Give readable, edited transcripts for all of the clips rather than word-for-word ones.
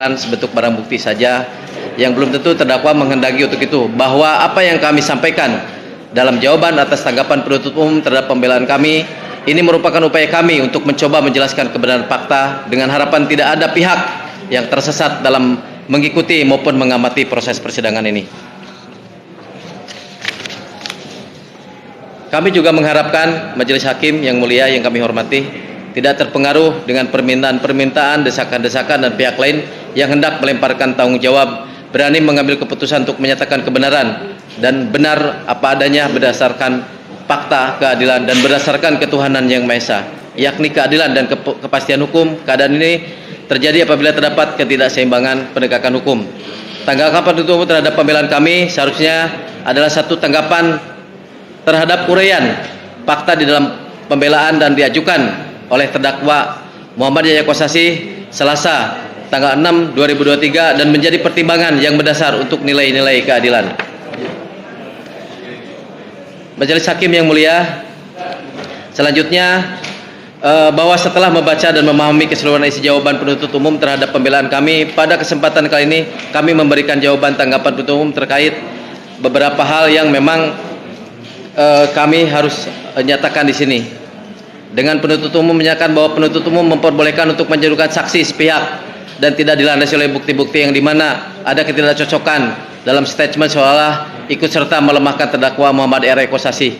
sebentuk barang bukti saja yang belum tentu terdakwa menghendaki untuk itu, bahwa apa yang kami sampaikan dalam jawaban atas tanggapan penuntut umum terhadap pembelaan kami ini merupakan upaya kami untuk mencoba menjelaskan kebenaran fakta dengan harapan tidak ada pihak yang tersesat dalam mengikuti maupun mengamati proses persidangan ini. Kami juga mengharapkan majelis hakim yang mulia yang kami hormati tidak terpengaruh dengan permintaan-permintaan, desakan-desakan dan pihak lain yang hendak melemparkan tanggung jawab, berani mengambil keputusan untuk menyatakan kebenaran dan benar apa adanya berdasarkan fakta, keadilan dan berdasarkan ketuhanan yang Maha Esa, yakni keadilan dan kepastian hukum. Keadaan ini terjadi apabila terdapat ketidakseimbangan penegakan hukum. Tanggapan penuntut umum terhadap pembelaan kami seharusnya adalah satu tanggapan terhadap uraian fakta di dalam pembelaan dan diajukan oleh terdakwa Muhammad Yahya Kosasi Selasa tanggal 6 2023 dan menjadi pertimbangan yang berdasar untuk nilai-nilai keadilan. Majelis hakim yang mulia, selanjutnya bahwa setelah membaca dan memahami keseluruhan isi jawaban penuntut umum terhadap pembelaan kami, pada kesempatan kali ini kami memberikan jawaban tanggapan penuntut umum terkait beberapa hal yang memang kami harus nyatakan di sini. Dengan penuntut umum menyatakan bahwa penuntut umum memperbolehkan untuk menjadikan saksi sepihak dan tidak dilandasi oleh bukti-bukti yang dimana ada ketidakcocokan dalam statement seolah ikut serta melemahkan terdakwa Muhammad R. Kosasi.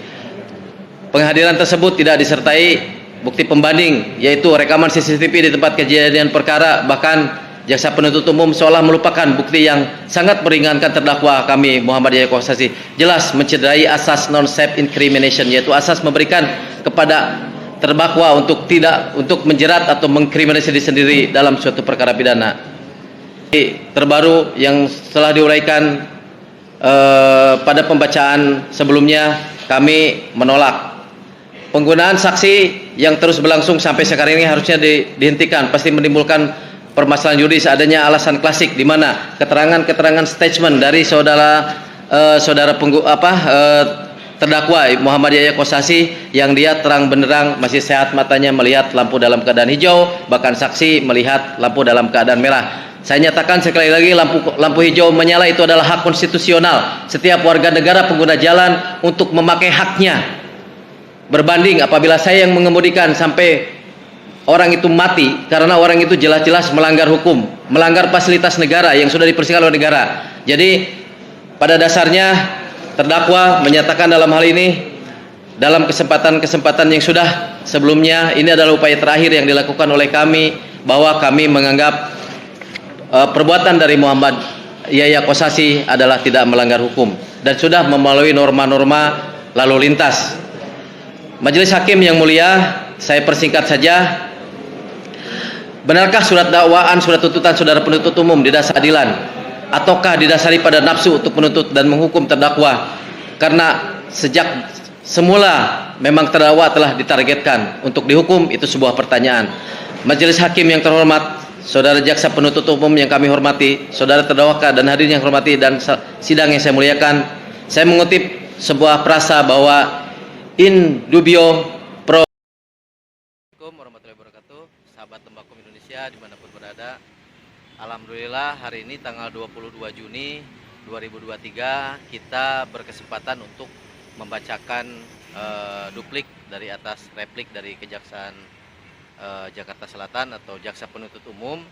Penghadiran tersebut tidak disertai bukti pembanding, yaitu rekaman CCTV di tempat kejadian perkara. Bahkan jaksa penuntut umum seolah melupakan bukti yang sangat meringankan terdakwa kami Muhammad Yahya Kosasi, jelas mencederai asas non-self incrimination, yaitu asas memberikan kepada terdakwa untuk menjerat atau mengkriminalisasi diri sendiri dalam suatu perkara pidana. Terbaru yang telah diuraikan pada pembacaan sebelumnya, kami menolak penggunaan saksi yang terus berlangsung sampai sekarang ini harusnya dihentikan. Pasti menimbulkan permasalahan yuridis. Adanya alasan klasik di mana keterangan statement dari terdakwa Muhammad Yahya Kosasi yang dia terang benderang masih sehat matanya melihat lampu dalam keadaan hijau, bahkan saksi melihat lampu dalam keadaan merah. Saya nyatakan sekali lagi, lampu hijau menyala itu adalah hak konstitusional setiap warga negara pengguna jalan untuk memakai haknya. Berbanding apabila saya yang mengemudikan sampai orang itu mati karena orang itu jelas-jelas melanggar hukum, melanggar fasilitas negara yang sudah dipersihkan oleh negara. Jadi pada dasarnya terdakwa menyatakan dalam hal ini, dalam kesempatan-kesempatan yang sudah sebelumnya, ini adalah upaya terakhir yang dilakukan oleh kami, bahwa kami menganggap perbuatan dari Muhammad Yahya Kosasi adalah tidak melanggar hukum dan sudah memenuhi norma-norma lalu lintas. Majelis hakim yang mulia, saya persingkat saja. Benarkah surat dakwaan, surat tuntutan saudara penuntut umum didasari adilan ataukah didasari pada nafsu untuk menuntut dan menghukum terdakwa? Karena sejak semula memang terdakwa telah ditargetkan untuk dihukum, itu sebuah pertanyaan. Majelis hakim yang terhormat, saudara jaksa penuntut umum yang kami hormati, saudara terdakwa dan hadirin yang hormati dan sidang yang saya muliakan, saya mengutip sebuah frasa bahwa in dubio pro. Assalamualaikum warahmatullahi wabarakatuh, sahabat Tembakum Indonesia dimanapun berada. Alhamdulillah hari ini tanggal 22 Juni 2023 kita berkesempatan untuk membacakan duplik dari atas replik dari Kejaksaan Jakarta Selatan atau Jaksa Penuntut Umum.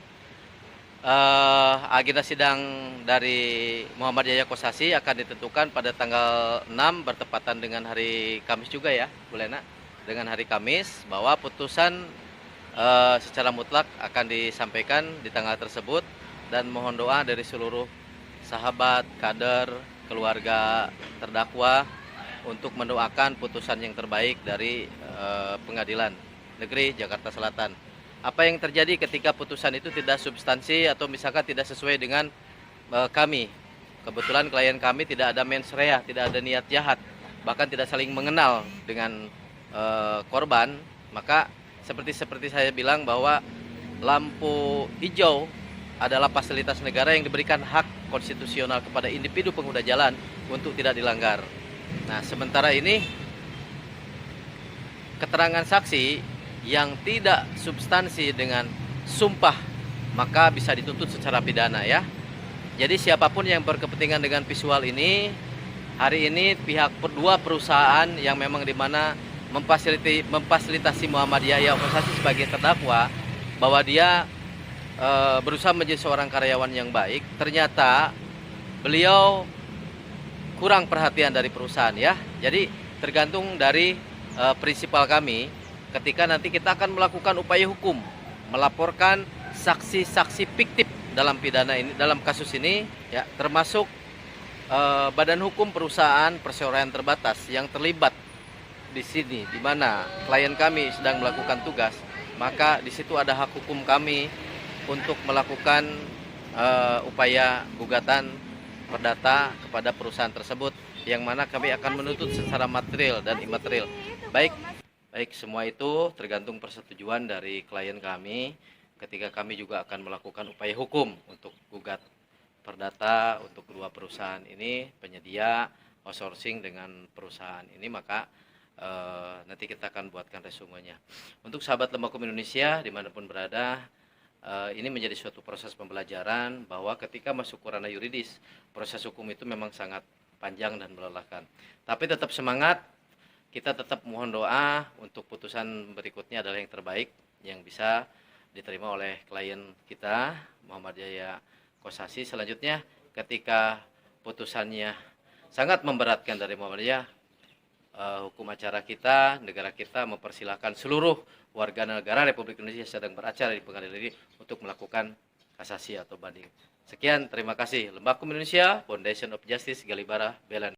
Agenda sidang dari Muhammad Yahya Kosasi akan ditentukan pada tanggal 6 bertepatan dengan hari Kamis juga ya, Bu Lena, dengan hari Kamis, bahwa putusan secara mutlak akan disampaikan di tanggal tersebut, dan mohon doa dari seluruh sahabat, kader, keluarga terdakwa untuk mendoakan putusan yang terbaik dari Pengadilan Negeri Jakarta Selatan. Apa yang terjadi ketika putusan itu tidak substansi atau misalkan tidak sesuai dengan kami. Kebetulan klien kami tidak ada mens rea, tidak ada niat jahat, bahkan tidak saling mengenal dengan korban, maka seperti saya bilang bahwa lampu hijau adalah fasilitas negara yang diberikan hak konstitusional kepada individu pengguna jalan untuk tidak dilanggar. Nah, sementara ini keterangan saksi yang tidak substansi dengan sumpah maka bisa dituntut secara pidana ya. Jadi siapapun yang berkepentingan dengan visual ini, hari ini pihak dua perusahaan yang memang dimana memfasilitasi Muhammad Yahya Kosasi sebagai terdakwa, bahwa dia berusaha menjadi seorang karyawan yang baik, ternyata beliau kurang perhatian dari perusahaan ya. Jadi tergantung dari prinsipal kami, ketika nanti kita akan melakukan upaya hukum, melaporkan saksi-saksi fiktif dalam pidana ini, dalam kasus ini ya, termasuk badan hukum perusahaan perseroan terbatas yang terlibat di sini, di mana klien kami sedang melakukan tugas, maka di situ ada hak hukum kami untuk melakukan upaya gugatan perdata kepada perusahaan tersebut, yang mana kami akan menuntut secara material dan imaterial. Baik, semua itu tergantung persetujuan dari klien kami, ketika kami juga akan melakukan upaya hukum untuk gugat perdata untuk kedua perusahaan ini, penyedia outsourcing dengan perusahaan ini, maka nanti kita akan buatkan resumenya. Untuk sahabat Lembaga Hukum Indonesia dimanapun berada, ini menjadi suatu proses pembelajaran bahwa ketika masuk ke ranah yuridis, proses hukum itu memang sangat panjang dan melelahkan. Tapi tetap semangat, kita tetap mohon doa untuk putusan berikutnya adalah yang terbaik yang bisa diterima oleh klien kita Muhammad Yahya Kosasi. Selanjutnya ketika putusannya sangat memberatkan dari Muhammad Yahya, hukum acara kita, negara kita mempersilahkan seluruh warga negara Republik Indonesia sedang beracara di pengadilan ini untuk melakukan kasasi atau banding. Sekian, terima kasih. Lembaga Hukum Indonesia, Foundation of Justice, Galibara, Belan.